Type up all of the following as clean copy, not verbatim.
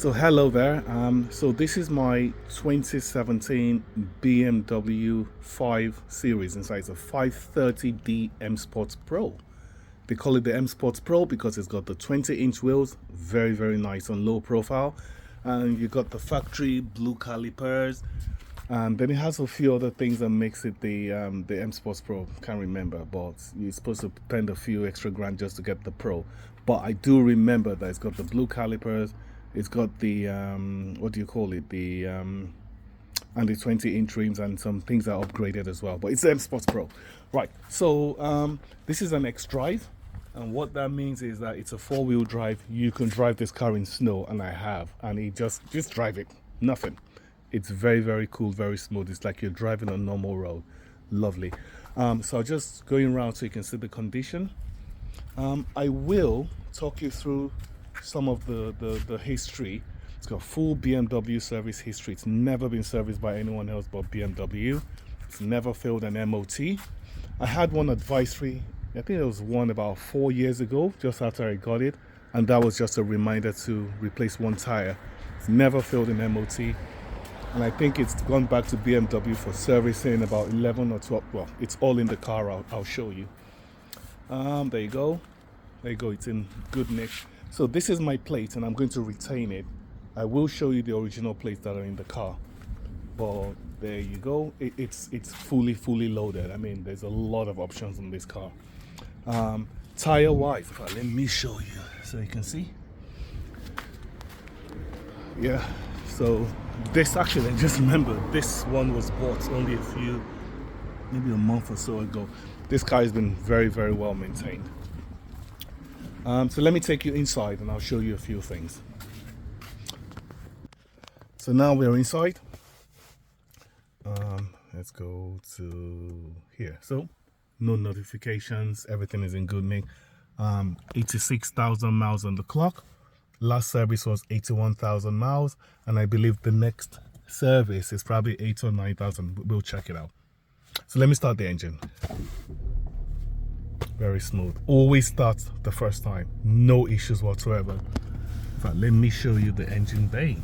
So hello there. So this is my 2017 BMW 5 Series. Inside it's a 530D Msports Pro. They call it the Msports Pro because it's got the 20-inch wheels, very nice and low profile, and you got the factory blue calipers. And then it has a few other things that makes it the Msports Pro. Can't remember, but you're supposed to spend a few extra grand just to get the Pro. But I do remember that it's got the blue calipers. It's got the what do you call it, the and the 20-inch rims, and some things are upgraded as well. But it's the Msports Pro, right? So this is an X-Drive, and what that means is that it's a four-wheel drive. You can drive this car in snow, and I have, and it just drive it, nothing. It's very cool, very smooth. It's like you're driving a normal road. Lovely. So just going around so you can see the condition. I will talk you through some of the history. It's got full BMW service history. It's never been serviced by anyone else but BMW. It's never failed an MOT. I had one advisory, I think it was one about 4 years ago, just after I got it, and that was just a reminder to replace one tire. It's never failed an MOT, and I think it's gone back to BMW for servicing about 11 or 12. Well, it's all in the car. I'll show you. There you go. It's in good nick. So this is my plate, and I'm going to retain it. I will show you the original plates that are in the car, but there you go. It's fully loaded. I mean, there's a lot of options on this car. Tire wise, let me show you so you can see. Yeah, so this actually, I just remember this one was bought only maybe a month or so ago. This car has been very well maintained. So let me take you inside and I'll show you a few things. So now we're inside. Let's go to here. So no notifications, everything is in good nick. 86,000 miles on the clock. Last service was 81,000 miles, and I believe the next service is probably 8 or 9,000. We'll check it out. So let me start the engine. Very smooth. Always starts the first time. No issues whatsoever. In fact, let me show you the engine bay.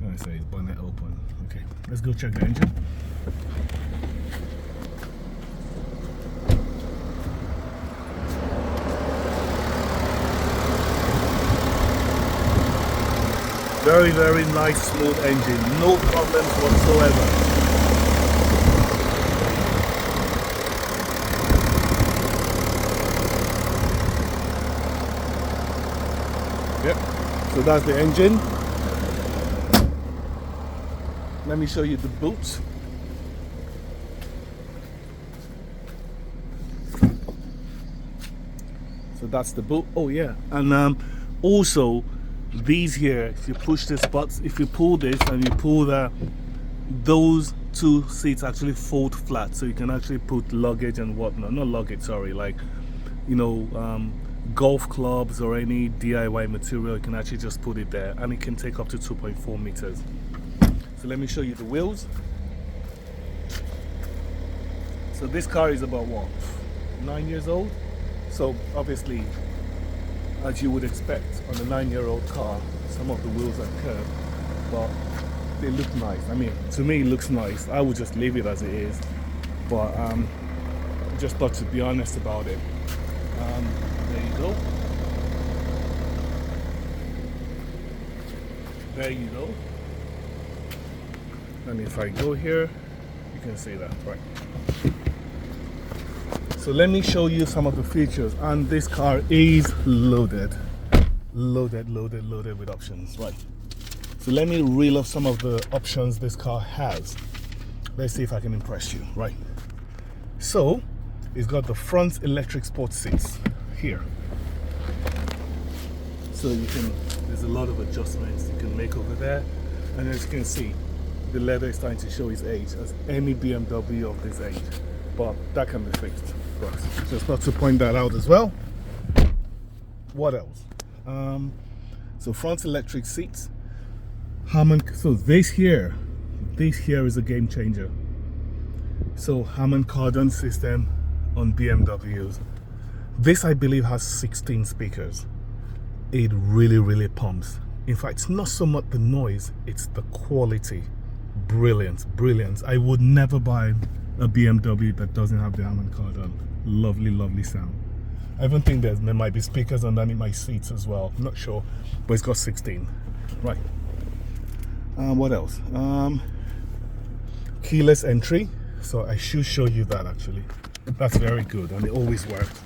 I say it's bonnet open. Okay, let's go check the engine. Very nice, smooth engine. No problems whatsoever. Yep. So that's the engine. Let me show you the boot. So that's the boot. Oh yeah, and also these here, if you push this button, if you pull this and you pull that, those two seats actually fold flat, so you can actually put luggage and whatnot. Not luggage, sorry, like, you know, golf clubs or any DIY material. You can actually just put it there, and it can take up to 2.4 meters. So let me show you the wheels. So this car is about what, 9 years old? So obviously, as you would expect on a 9-year-old car, some of the wheels are curved, but they look nice. I mean, to me it looks nice. I would just leave it as it is, but just thought to be honest about it. There you go. There you go. And if I go here, you can see that, right? So let me show you some of the features, and this car is loaded with options, right? So let me reel off some of the options this car has. Let's see if I can impress you, right? So it's got the front electric sports seats here. So there's a lot of adjustments you can make over there, and as you can see, the leather is starting to show its age, as any BMW of this age, but that can be fixed. Just not to point that out as well. What else? So front electric seats. Harman. So this here is a game changer. So Harman kardon system on BMWs. This, I believe, has 16 speakers. It really pumps. In fact, it's not so much the noise, it's the quality. Brilliant. I would never buy a BMW that doesn't have the Harman Kardon. Lovely sound. I even think there might be speakers underneath my seats as well. I'm not sure, but it's got 16. Right. What else? Keyless entry. So I should show you that actually. That's very good, and it always works.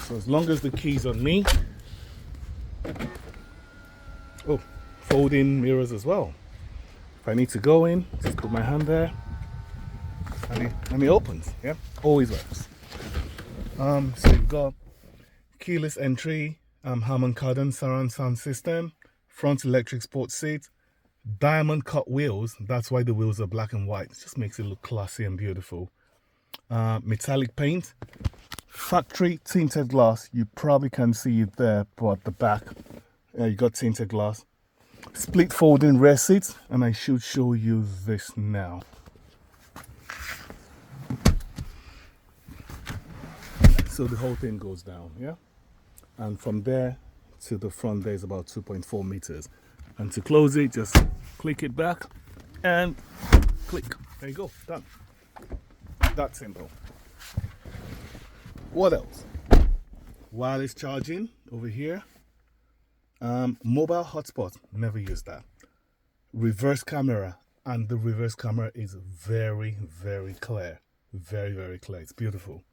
So as long as the key's on me. Oh, folding mirrors as well. If I need to go in, just put my hand there, and it opens. Yeah, always works. So you've got keyless entry, Harman Kardon surround sound system, front electric sports seat, diamond cut wheels. That's why the wheels are black and white. It just makes it look classy and beautiful. Metallic paint, factory tinted glass. You probably can't see it there, but at the back, you got tinted glass. Split folding rear seats, and I should show you this now. So the whole thing goes down, yeah? And from there to the front there is about 2.4 meters. And to close it, just click it back and click. There you go, done. That simple. What else? Wireless charging over here. Mobile hotspot, never use that. Reverse camera, and the reverse camera is very clear. Very clear. It's beautiful.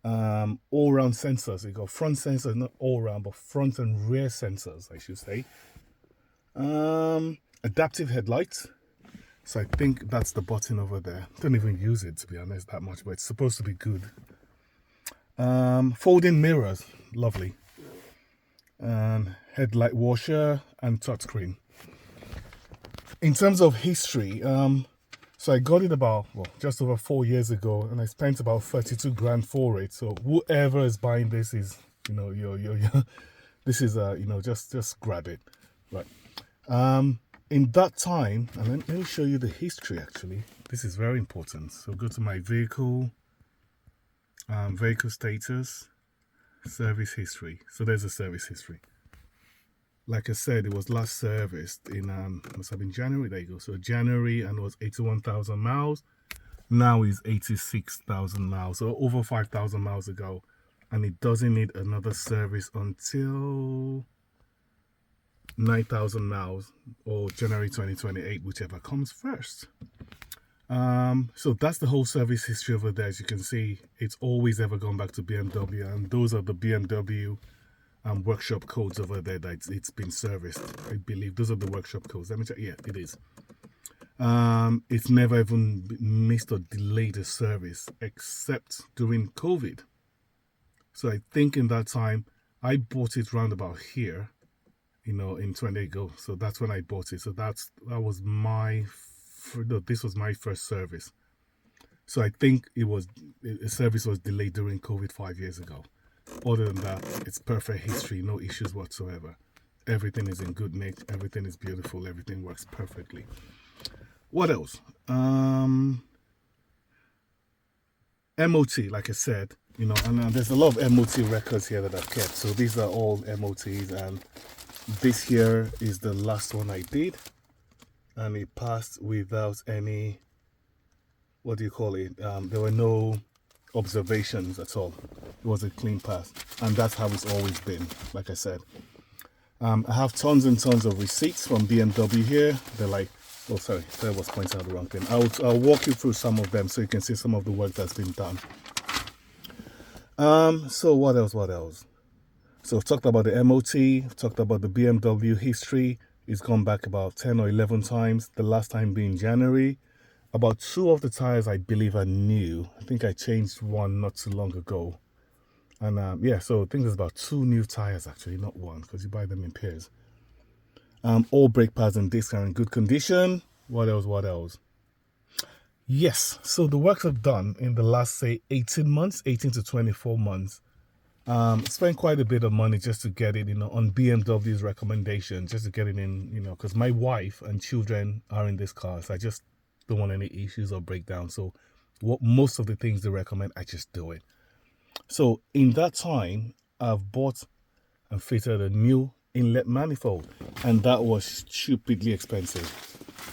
All-round sensors. You got front sensors, not all-round, but front and rear sensors, I should say. Adaptive headlights. So I think that's the button over there. Don't even use it, to be honest, that much, but it's supposed to be good. Folding mirrors, lovely. Headlight washer and touchscreen. In terms of history, so I got it about just over 4 years ago, and I spent about 32 grand for it. So whoever is buying this is, this is just grab it, right? In that time, and let me show you the history. Actually, this is very important. So go to my vehicle, vehicle status, service history. So there's a service history. Like I said, it was last serviced in must have been January. There you go. So January, and it was 81,000 miles. Now is 86,000 miles, so over 5,000 miles ago, and it doesn't need another service until 9,000 miles or January 2028, whichever comes first. So that's the whole service history over there. As you can see, it's always ever gone back to BMW, and those are the BMW workshop codes over there that it's been serviced. I believe those are the workshop codes. Let me check. Yeah, it is. It's never even missed or delayed a service except during COVID. So I think in that time I bought it round about here, in 20 ago. So that's when I bought it. So that was this was my first service. So I think a service was delayed during COVID 5 years ago. Other than that, it's perfect history, no issues whatsoever. Everything is in good nick, everything is beautiful, everything works perfectly. What else? MOT, like I said, and there's a lot of MOT records here that I've kept. So these are all MOTs, and this here is the last one I did, and it passed without any, what do you call it? There were no observations at all. It was a clean pass, and that's how it's always been. Like I said, I have tons and tons of receipts from BMW here. They're like, oh sorry, I was pointing out the wrong thing. I'll walk you through some of them so you can see some of the work that's been done. So what else? So I've talked about the MOT, I've talked about the BMW history. It's gone back about 10 or 11 times, the last time being January. About 2 of the tires I believe are new. I think I changed one not too long ago. And yeah, so I think there's about 2 new tires actually, not one, because you buy them in pairs. All brake pads and discs are in good condition. What else? Yes, so the works I've done in the last, say, 18 to 24 months. Spent quite a bit of money just to get it, on BMW's recommendation, just to get it in, because my wife and children are in this car, so I just don't want any issues or breakdowns. So what most of the things they recommend, I just do it. So in that time, I've bought and fitted a new inlet manifold, and that was stupidly expensive.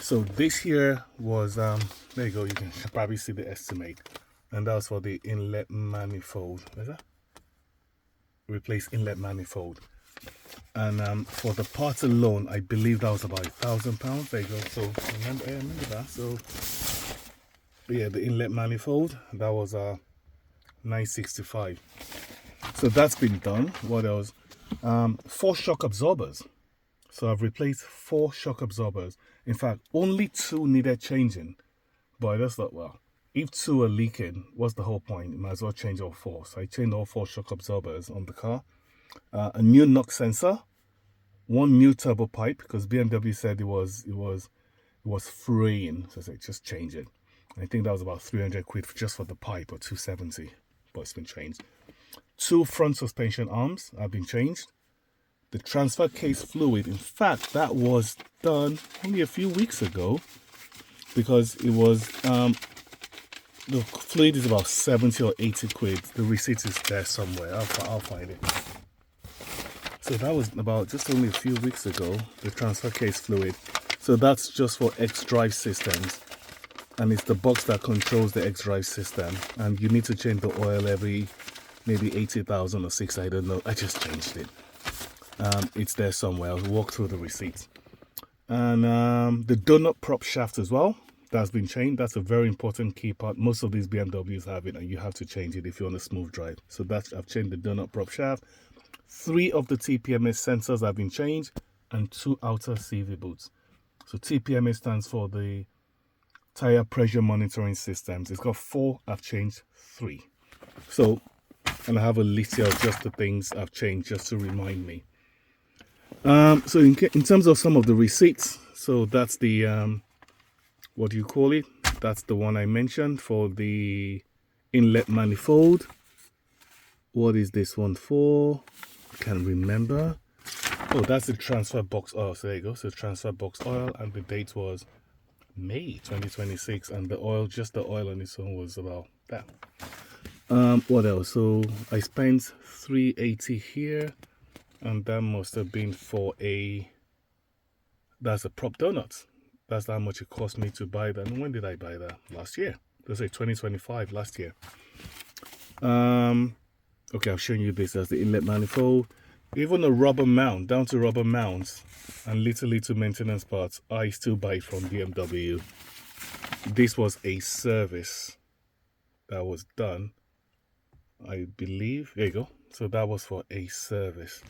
So this here was there you go, you can probably see the estimate, and that was for the inlet manifold. Where's that? Replace inlet manifold. And for the parts alone, I believe that was about £1,000. There you go. So remember that. So yeah, the inlet manifold, that was 965. So that's been done. What else? 4 shock absorbers. So I've replaced 4 shock absorbers. In fact, only 2 needed changing. But I just thought, well, if 2 are leaking, what's the whole point? You might as well change all 4. So I changed all 4 shock absorbers on the car. A new knock sensor, 1 new turbo pipe, because BMW said it was fraying. So I said, just change it. I think that was about 300 quid just for the pipe, or 270, but it's been changed. 2 front suspension arms have been changed. The transfer case fluid, in fact, that was done only a few weeks ago, because it was the fluid is about 70 or 80 quid. The receipt is there somewhere. I'll find it. So that was about just only a few weeks ago, the transfer case fluid. So that's just for X-Drive systems, and it's the box that controls the X-Drive system, and you need to change the oil every maybe 80,000 or 6, I don't know. I just changed it. It's there somewhere. I'll walk through the receipts. And the donut prop shaft as well, that's been changed. That's a very important key part. Most of these BMWs have it, and you have to change it if you're on a smooth drive. So that's, I've changed the donut prop shaft. 3 of the TPMS sensors have been changed, and 2 outer CV boots. So TPMS stands for the tire pressure monitoring systems. It's got 4, I've changed 3. So, and I have a list here of just the things I've changed just to remind me. So in terms of some of the receipts, so that's the what do you call it? That's the one I mentioned for the inlet manifold. What is this one for? I can't remember. Oh, that's the transfer box oil. So there you go. So transfer box oil, and the date was May 2026, and the oil, just the oil on its own, was about that. What else? So I spent 380 here, and that must have been for that's a prop donuts. That's how much it cost me to buy that. And when did I buy that? Last year. Let's say 2025, last year. Okay, I've shown you this as the inlet manifold. Even a rubber mount, down to rubber mounts and little maintenance parts, I still buy from BMW. This was a service that was done, I believe. There you go. So that was for a service.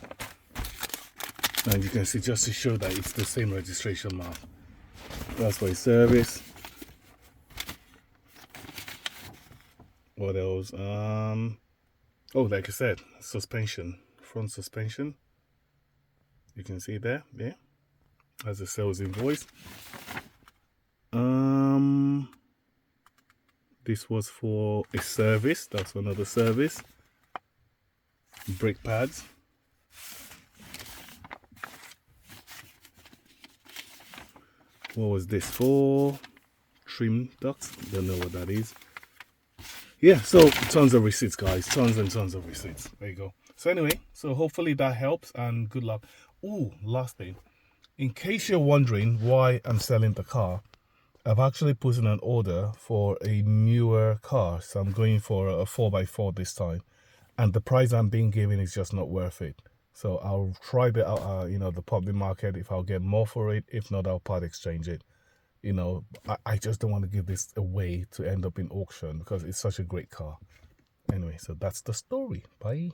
And you can see, just to show that it's the same registration mark. That's for a service. What else? Oh, like I said, suspension, front suspension. You can see there, yeah, as a sales invoice. This was for a service. That's another service. Brake pads. What was this for? Trim ducts. Don't know what that is. Yeah, so tons of receipts, guys. Tons and tons of receipts. There you go. So anyway, so hopefully that helps, and good luck. Ooh, last thing. In case you're wondering why I'm selling the car, I've actually put in an order for a newer car. So I'm going for a 4x4 this time. And the price I'm being given is just not worth it. So I'll try the public market if I'll get more for it. If not, I'll part exchange it. I just don't want to give this away to end up in auction, because it's such a great car. Anyway, so that's the story. Bye.